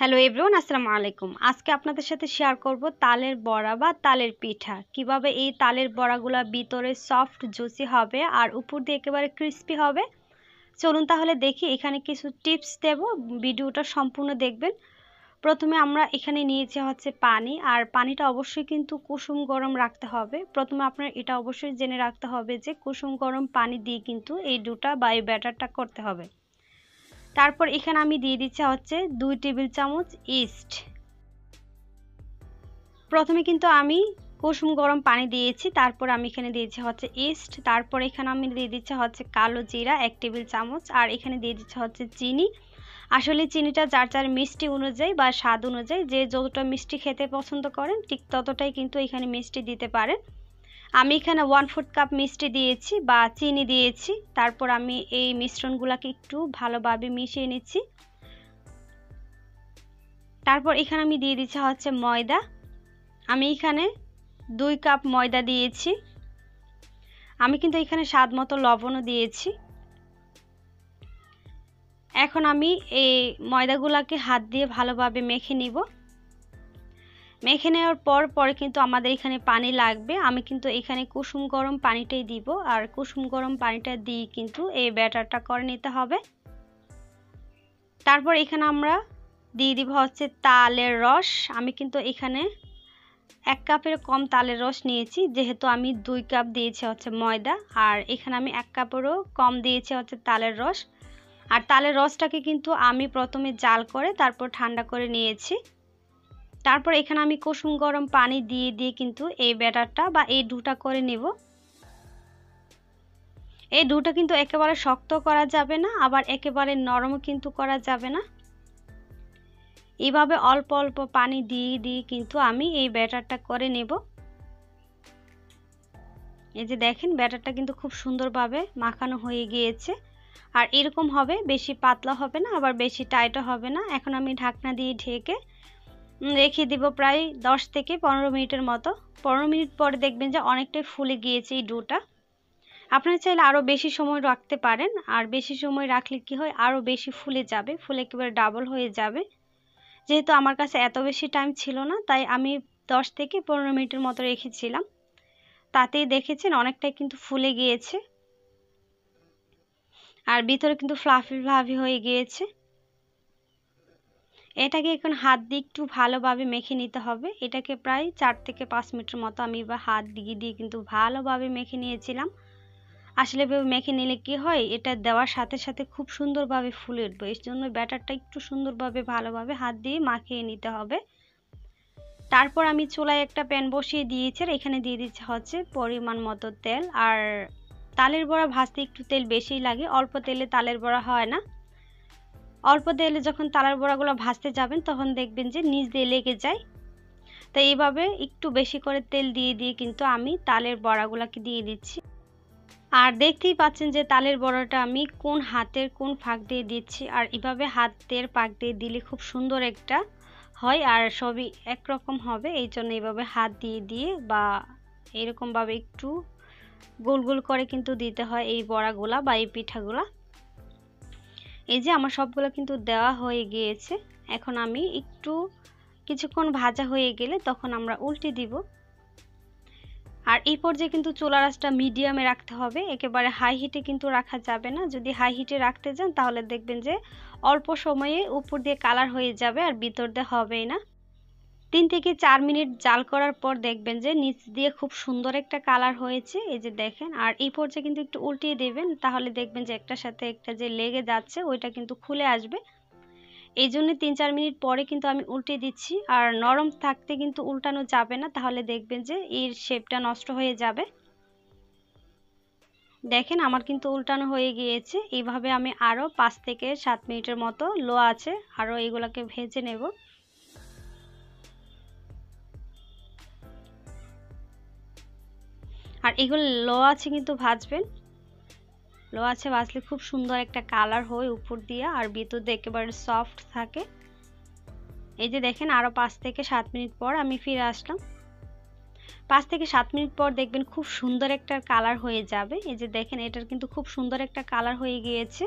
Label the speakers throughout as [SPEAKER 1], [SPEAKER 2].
[SPEAKER 1] Hello everyone, আসসালামু আলাইকুম। আজকে আপনাদের সাথে শেয়ার করব তালের বড়া বা তালের পিঠা। কিভাবে এই তালের বড়াগুলা ভিতরে সফট জুসি হবে আর উপর দিয়ে একেবারে ক্রিস্পি হবে। চলুন তাহলে দেখি। এখানে কিছু টিপস দেব, ভিডিওটা সম্পূর্ণ দেখবেন। প্রথমে আমরা এখানে নিয়েছি হচ্ছে পানি, আর পানিটা অবশ্যই কিন্তু কুসুম গরম রাখতে হবে। প্রথমে আপনার এটা অবশ্যই জেনে রাখতে হবে যে কুসুম গরম পানি দিয়ে কিন্তু এই ডোটা বা এই ব্যাটারটা করতে হবে। তারপর এখানে আমি দিয়ে দিচ্ছি হচ্ছে 2 টেবিল চামচ ইস্ট। প্রথমে কিন্তু আমি কুসুম গরম পানি দিয়েছি, তারপর আমি এখানে দিয়েছি হচ্ছে ইস্ট। তারপর এখানে আমি দিয়ে দিচ্ছি হচ্ছে কালো জিরা 1 টেবিল চামচ, আর এখানে দিয়ে দিচ্ছি হচ্ছে চিনি। আসলে চিনিটা যার যার মিষ্টি অনুযায়ী বা স্বাদ অনুযায়ী, যে যতটা মিষ্টি খেতে পছন্দ করেন ঠিক ততটাই কিন্তু এখানে মিষ্টি দিতে পারেন। আমি এখানে 1/4 কাপ মিষ্টি দিয়েছি বা চিনি দিয়েছি। তারপর আমি এই মিশ্রণগুলোকে একটু ভালোভাবে মিশিয়ে নিচ্ছি। তারপর এখানে আমি দিয়ে দিচ্ছি হচ্ছে ময়দা। আমি এখানে 2 কাপ ময়দা দিয়েছি। আমি কিন্তু এখানে স্বাদ মতো লবণও দিয়েছি। এখন আমি এই ময়দাগুলোকে হাত দিয়ে ভালোভাবে মেখে নিব। মেখে নেওয়ার পরে কিন্তু আমাদের এখানে পানি লাগবে। আমি কিন্তু এখানে কুসুম গরম পানিটাই দিব, আর কুসুম গরম পানিটা দিয়ে কিন্তু এই ব্যাটারটা করে নিতে হবে। তারপর এখানে আমরা দিয়ে দিব হচ্ছে তালের রস। আমি কিন্তু এখানে 1 কাপের কম তালের রস নিয়েছি, যেহেতু আমি 2 কাপ দিয়েছি হচ্ছে ময়দা, আর এখানে আমি 1 কাপেরও কম দিয়েছি হচ্ছে তালের রস। আর তালের রসটাকে কিন্তু আমি প্রথমে জাল করে তারপর ঠান্ডা করে নিয়েছি। তারপর এখানে আমি কুসুম গরম পানি দিয়ে কিন্তু এই ব্যাটারটা বা এই ডোটা করে নিব। এই ডোটা কিন্তু একেবারে শক্ত করা যাবে না, আবার একেবারে নরমও কিন্তু করা যাবে না। এইভাবে অল্প অল্প পানি দিয়ে কিন্তু আমি এই ব্যাটারটা করে নেব। এই যে দেখেন, ব্যাটারটা কিন্তু খুব সুন্দরভাবে মাখানো হয়ে গিয়েছে। আর এরকম হবে, বেশি পাতলা হবে না আবার বেশি টাইটও হবে না। এখন আমি ঢাকনা দিয়ে ঢেকে রেখে দিব প্রায় 10 থেকে 15 মিনিটের মতো। 15 মিনিট পরে দেখবেন যে অনেকটাই ফুলে গিয়েছে এই ডোটা। আপনারা চাইলে আরও বেশি সময় রাখতে পারেন, আর বেশি সময় রাখলে কি হয়, আরও বেশি ফুলে যাবে, ফুলে একেবারে ডাবল হয়ে যাবে। যেহেতু আমার কাছে এত বেশি টাইম ছিল না, তাই আমি 10 থেকে 15 মিনিটের মতো রেখেছিলাম। তাতেই দেখেছেন অনেকটাই কিন্তু ফুলে গিয়েছে, আর ভিতরে কিন্তু ফ্লাফি হয়ে গিয়েছে। এটাকে এখন হাত দিয়ে একটু ভালোভাবে মেখে নিতে হবে। এটাকে প্রায় 4 থেকে 5 মিনিটের মতো আমি বা হাত দিয়ে কিন্তু ভালোভাবে মেখে নিয়েছিলাম। আসলে মেখে নিলে কি হয়, এটা দেওয়ার সাথে সাথে খুব সুন্দরভাবে ফুলে উঠবে। এর জন্য ব্যাটারটা একটু সুন্দরভাবে ভালোভাবে হাত দিয়ে মাখিয়ে নিতে হবে। তারপর আমি চুলায় একটা প্যান বসিয়ে দিয়েছি, আর এখানে দিয়ে দিচ্ছি হচ্ছে পরিমাণ মতো তেল। আর তালের বড়া ভাজতে একটু তেল বেশি লাগে, অল্প তেলে তালের বড়া হয় না। অল্প তেলে যখন তালের বড়াগুলো ভাজতে যাবেন তখন দেখবেন যে নিচ দিয়ে লেগে যায়। তো এইভাবে একটু বেশি করে তেল দিয়ে কিন্তু আমি তালের বড়াগুলোকে দিয়ে দিচ্ছি। আর দেখতেই পাচ্ছেন যে তালের বড়াটা আমি কোন হাতের কোন ফাঁক দিয়ে দিচ্ছি, আর এভাবে হাতের ফাঁক দিয়ে দিলে খুব সুন্দর একটা হয়, আর সবই একরকম হবে। এই জন্য এইভাবে হাত দিয়ে বা এরকমভাবে একটু গোল গোল করে কিন্তু দিতে হয় এই বড়াগুলা বা এই পিঠাগুলা। এই যে আমার সবগুলো কিন্তু দেওয়া হয়ে গিয়েছে। এখন আমি একটু কিছুক্ষণ ভাজা হয়ে গেলে তখন আমরা উল্টে দিব। আর এই পর্যায়ে কিন্তু চুলার আঁচটা মিডিয়ামে রাখতে হবে, একেবারে হাই হিটে কিন্তু রাখা যাবে না। যদি হাই হিটে রাখতে যান তাহলে দেখবেন যে অল্প সময়ে উপর দিয়ে কালার হয়ে যাবে আর ভিতর দিয়ে হবেই না। 3 থেকে 4 মিনিট জাল করার পর দেখবেন যে নিচ দিয়ে খুব সুন্দর একটা কালার হয়েছে। এই যে দেখেন, আর এই পর্যায়ে কিন্তু একটু উল্টিয়ে দেবেন, তাহলে দেখবেন যে একটার সাথে একটা যে লেগে যাচ্ছে ওইটা কিন্তু খুলে আসবে। এই জন্য 3-4 মিনিট পরে কিন্তু আমি উল্টে দিচ্ছি। আর নরম থাকতে কিন্তু উল্টানো যাবে না, তাহলে দেখবেন যে এর শেপটা নষ্ট হয়ে যাবে। দেখেন আমার কিন্তু উল্টানো হয়ে গিয়েছে। এইভাবে আমি আরও 5 থেকে 7 মিনিটের মতো লো আছে আরও এগুলোকে ভেজে নেব। আর এগুলো লো আছে কিন্তু ভাজবেন, লো আছে ভাজলে খুব সুন্দর একটা কালার হয় উপর দিয়ে, আর ভিতর দিয়ে একেবারে সফট থাকে। এই যে দেখেন আরও 5 থেকে 7 মিনিট পর আমি ফিরে আসলাম। 5 থেকে 7 মিনিট পর দেখবেন খুব সুন্দর একটা কালার হয়ে যাবে। এই যে দেখেন এটার কিন্তু খুব সুন্দর একটা কালার হয়ে গিয়েছে।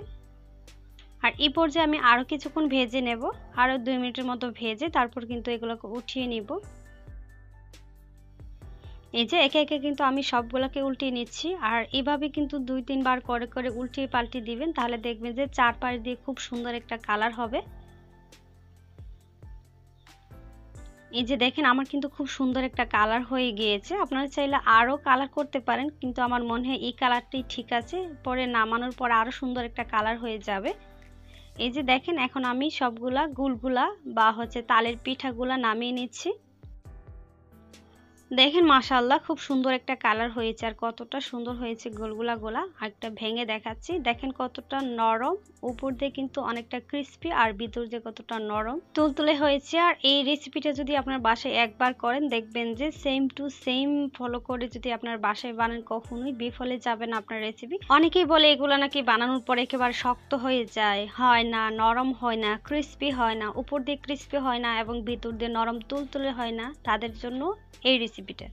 [SPEAKER 1] আর এই পর্যায়ে আমি আরও কিছুক্ষণ ভেজে নেব, আরও 2 মিনিটের মতো ভেজে তারপর কিন্তু এগুলোকে উঠিয়ে নিব। এই যে একে একে কিন্তু আমি সবগুলোকে উল্টিয়ে নিচ্ছি, আর এভাবে কিন্তু 2-3 বার করে করে উল্টিয়ে পাল্টিয়ে দিবেন, তাহলে দেখবেন যে চারপাশ দিয়ে খুব সুন্দর একটা কালার হবে। এই যে দেখেন আমার কিন্তু খুব সুন্দর একটা কালার হয়ে গিয়েছে। আপনারা চাইলে আরও কালার করতে পারেন, কিন্তু আমার মনে হয় এই কালারটাই ঠিক আছে, পরে নামানোর পর আরও সুন্দর একটা কালার হয়ে যাবে। এই যে দেখেন এখন আমি সবগুলা গুলগুলা বা তালের পিঠাগুলা নামিয়ে নিচ্ছি। দেখেন মাশাআল্লাহ খুব সুন্দর একটা কালার হয়েছে, আর কতটা সুন্দর হয়েছে গোলা। আর একটা ভেঙে দেখাচ্ছি, দেখেন কতটা নরম, উপর দিয়ে কিন্তু অনেকটা ক্রিস্পি আর ভিতর দিয়ে কতটা নরম তুলতুলে হয়েছে। আর এই রেসিপিটা যদি আপনার বাসায় একবার করেন দেখবেন যে সেম টু সেম ফলো করে যদি আপনার বাসায় বানান কখনোই বিফলে যাবে না আপনার রেসিপি। অনেকেই বলে এগুলো নাকি বানানোর পরে একেবারে শক্ত হয়ে যায়, হয় না, নরম হয় না, ক্রিস্পি হয় না, উপর দিয়ে ক্রিস্পি হয় না এবং ভিতর দিয়ে নরম তুলতুলে হয় না, তাদের জন্য এই রেসিপিটা।